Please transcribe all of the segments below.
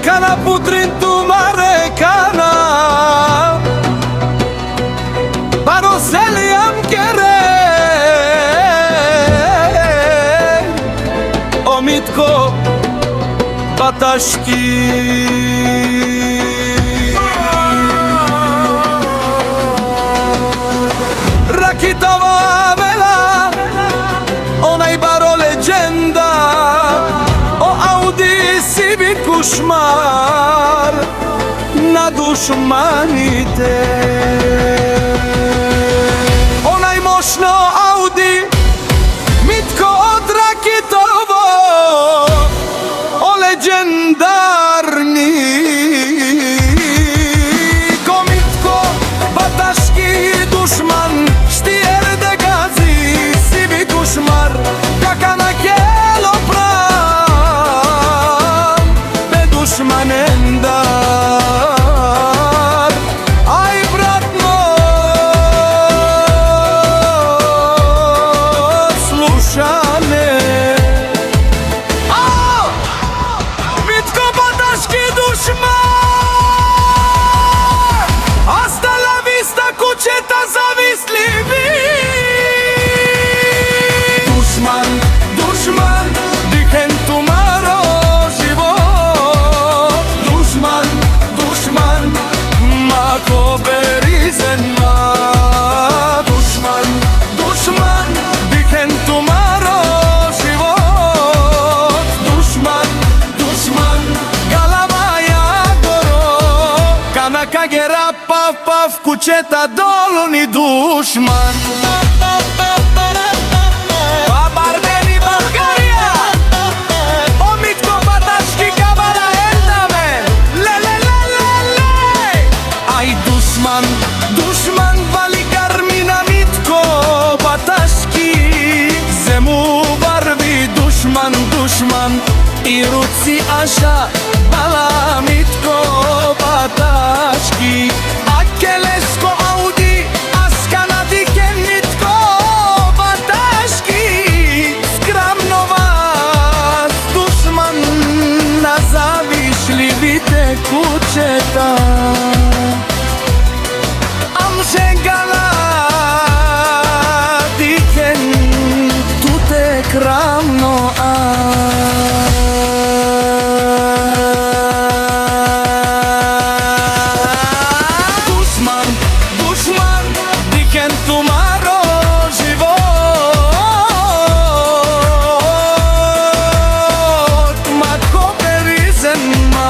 Kana putrin tu marekana Baroseliam kere Omitko Bataški Rakitova vela Onaj baro leđenda O Audi Civic Kušmar Na dušmanite Onaj moćno Audi Mitko od Rakitovo O leđendarni Ko Mitko Bataški dušman Štijer de gazi Civic Kušmar Kaka na kjelo pram Be dušmanendar Aj brat moj Slušane Mitko Bataški dušman Hasta la vista kućeta zavislivi Dušman, dušman Dihen tumaro život Dušman, dušman Mako berizenma Dušman, dušman Dihen tumaro život Dušman, dušman Galama ja goro Kana kagera pav pav Kućeta dolni dušman Babardeni Bulgarija O Mitko Bataški kabala endame Le le le le le Aj dušman, dušman Vali garmina Mitko Bataški Zemu barvi dušman, dušman I ruci aša Bala Mitko Bataški A kelesko Audi Askana diken Mitko Bataški Skramno vas dušman Nazavišljivite kućeta Amše gala diken Tute kramno Dušman, dušman Diken tumaro život Mako berizenman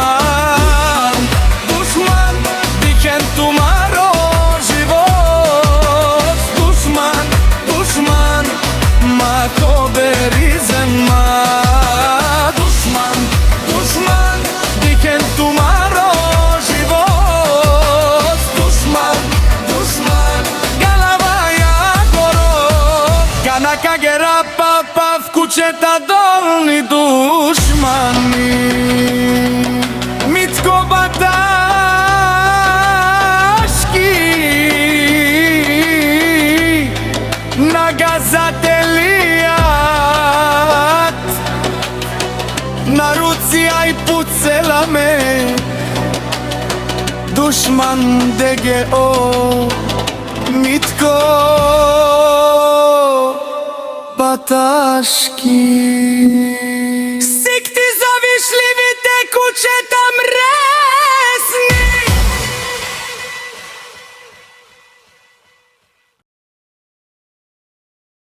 Dušman, diken tumaro život Dušman, dušman Mako berizenman Dušman, dušman Diken tumaro život Dušman, dušman Galava ja goro Kana kagera pav pav Kućeta dolni dušmani Mitko Bataški Nagazatelijat Na ruci aj pucela me Dušman DGO Mitko Bataški